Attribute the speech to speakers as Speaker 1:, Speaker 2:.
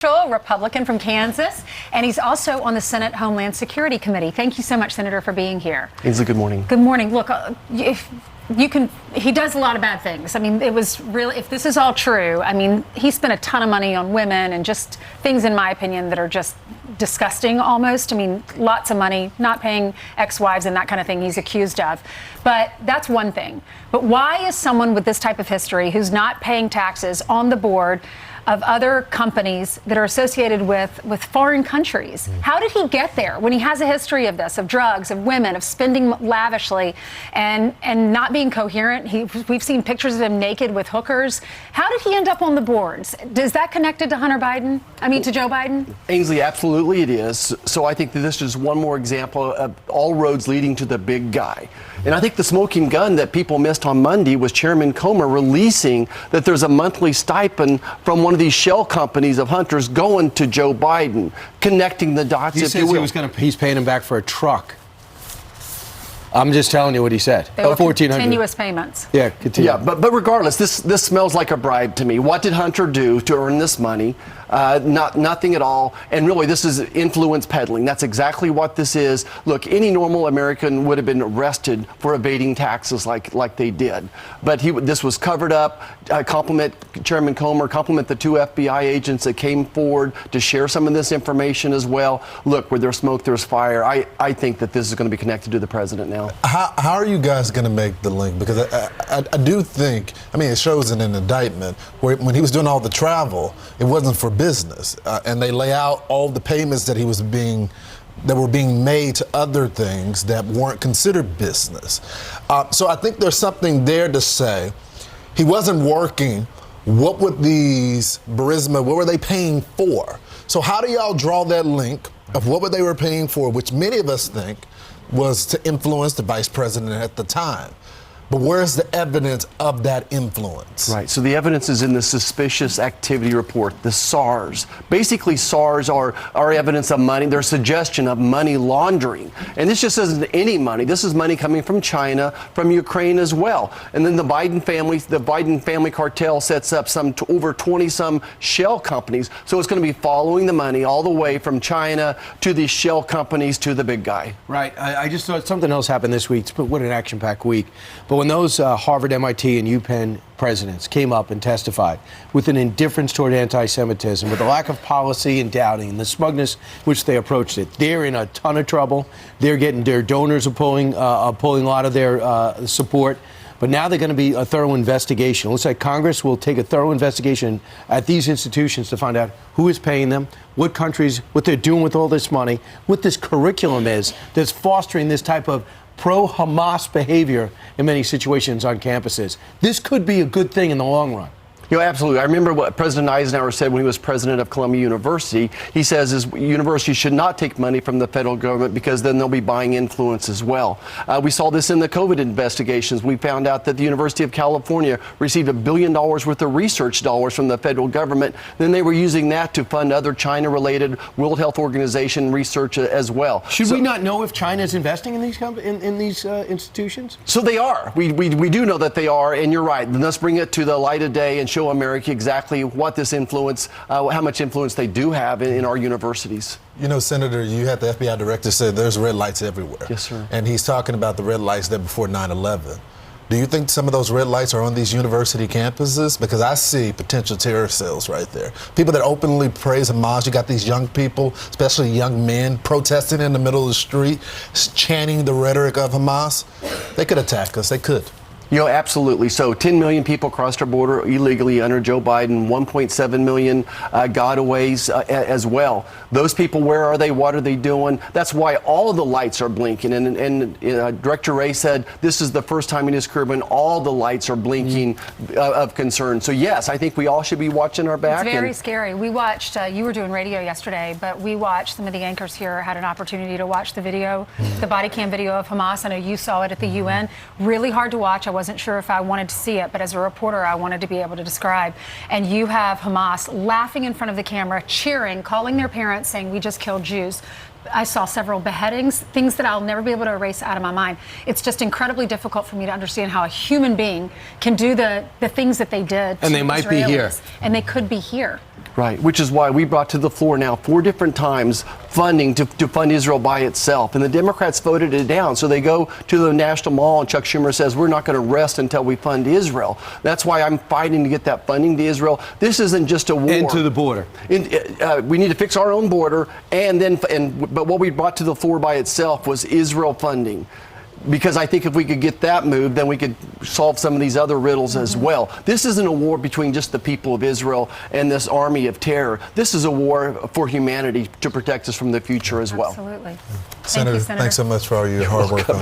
Speaker 1: Republican from Kansas, and he's also on the Senate Homeland Security Committee. Thank you so much, Senator, for being here.
Speaker 2: Ainsley, good morning.
Speaker 1: Good morning. Look, he does a lot of bad things. I mean, it was really, if this is all true, I mean, he spent a ton of money on women and just things, in my opinion, that are just disgusting almost. I mean, lots of money, not paying ex-wives and that kind of thing he's accused of. But that's one thing. But why is someone with this type of history who's not paying taxes on the board of other companies that are associated with foreign countries? How did he get there when he has a history of this, of drugs, of women, of spending lavishly and not being coherent? We've seen pictures of him naked with hookers. How did he end up on the boards? Is that connected to Hunter Biden? I mean, to Joe Biden?
Speaker 2: Ainsley, absolutely it is. So I think that this is one more example of all roads leading to the big guy. And I think the smoking gun that people missed on Monday was Chairman Comer releasing that there's a monthly stipend from one of these shell companies of Hunter's going to Joe Biden, connecting the dots.
Speaker 3: He says he's paying him back for a truck. I'm just telling you what he said.
Speaker 1: They were continuous payments.
Speaker 2: Yeah, continue. Yeah, but regardless, this smells like a bribe to me. What did Hunter do to earn this money? Nothing at all. And really, this is influence peddling. That's exactly what this is. Look, any normal American would have been arrested for evading taxes like they did. But this was covered up. Compliment Chairman Comer, compliment the two FBI agents that came forward to share some of this information as well. Look, where there's smoke, there's fire. I think that this is going to be connected to the president now.
Speaker 4: How are you guys going to make the link? Because I do think, I mean, it shows in an indictment where when he was doing all the travel, it wasn't for business, and they lay out all the payments that were being made to other things that weren't considered business. So I think there's something there to say he wasn't working. What would these Burisma, what were they paying for? So how do y'all draw that link of what they were paying for, which many of us think was to influence the vice president at the time? But where's the evidence of that influence?
Speaker 2: Right. So the evidence is in the suspicious activity report, the SARS. Basically, SARS are evidence of money. Their suggestion of money laundering. And this just isn't any money. This is money coming from China, from Ukraine as well. And then the Biden family cartel sets up over 20-some shell companies. So it's going to be following the money all the way from China to these shell companies to the big guy.
Speaker 3: Right. I just thought something else happened this week. What an action-packed week. But when those Harvard, MIT, and UPenn presidents came up and testified with an indifference toward anti-Semitism, with a lack of policy and doubting, and the smugness which they approached it, they're in a ton of trouble. They're getting their donors are pulling a lot of their support. But now they're going to be a thorough investigation. It looks like Congress will take a thorough investigation at these institutions to find out who is paying them, what countries, what they're doing with all this money, what this curriculum is that's fostering this type of pro-Hamas behavior in many situations on campuses. This could be a good thing in the long run.
Speaker 2: You know, absolutely. I remember what President Eisenhower said when he was president of Columbia University. He says his university should not take money from the federal government because then they'll be buying influence as well. We saw this in the COVID investigations. We found out that the University of California received $1 billion worth of research dollars from the federal government. Then they were using that to fund other China-related World Health Organization research as well.
Speaker 3: Should we not know if China is investing in these institutions?
Speaker 2: So they are. We do know that they are, and you're right. Let's bring it to the light of day and show America exactly what this influence, how much influence they do have in our universities.
Speaker 4: You know, Senator, you had the FBI director say there's red lights everywhere.
Speaker 2: Yes, sir.
Speaker 4: And he's talking about the red lights there before 9/11. Do you think some of those red lights are on these university campuses? Because I see potential terror cells right there. People that openly praise Hamas. You got these young people, especially young men, protesting in the middle of the street, chanting the rhetoric of Hamas. They could attack us. They could.
Speaker 2: You know, absolutely. So 10 million people crossed our border illegally under Joe Biden, 1.7 million gotaways as well. Those people, where are they? What are they doing? That's why all the lights are blinking. And Director Wray said this is the first time in his career when all the lights are blinking of concern. So, yes, I think we all should be watching our back.
Speaker 1: It's very scary. We watched, you were doing radio yesterday, but we watched, some of the anchors here had an opportunity to watch the video, the body cam video of Hamas. I know you saw it at the UN. Really hard to watch. I wasn't sure if I wanted to see it, but as a reporter, I wanted to be able to describe. And you have Hamas laughing in front of the camera, cheering, calling their parents, saying, "We just killed Jews." I saw several beheadings, things that I'll never be able to erase out of my mind. It's just incredibly difficult for me to understand how a human being can do the things that they did to
Speaker 3: And they might be
Speaker 1: Israelis.
Speaker 3: here.
Speaker 1: And they could be here.
Speaker 2: Right, which is why we brought to the floor now 4 different times funding to fund Israel by itself. And the Democrats voted it down. So they go to the National Mall and Chuck Schumer says, we're not going to rest until we fund Israel. That's why I'm fighting to get that funding to Israel. This isn't just a war.
Speaker 3: And to the border.
Speaker 2: We need to fix our own border. But what we brought to the floor by itself was Israel funding. Because I think if we could get that moved, then we could solve some of these other riddles as well. This isn't a war between just the people of Israel and this army of terror. This is a war for humanity to protect us from the future as well.
Speaker 1: Absolutely.
Speaker 4: Senator,
Speaker 1: Thank you, Senator.
Speaker 4: thanks so much for all your hard work on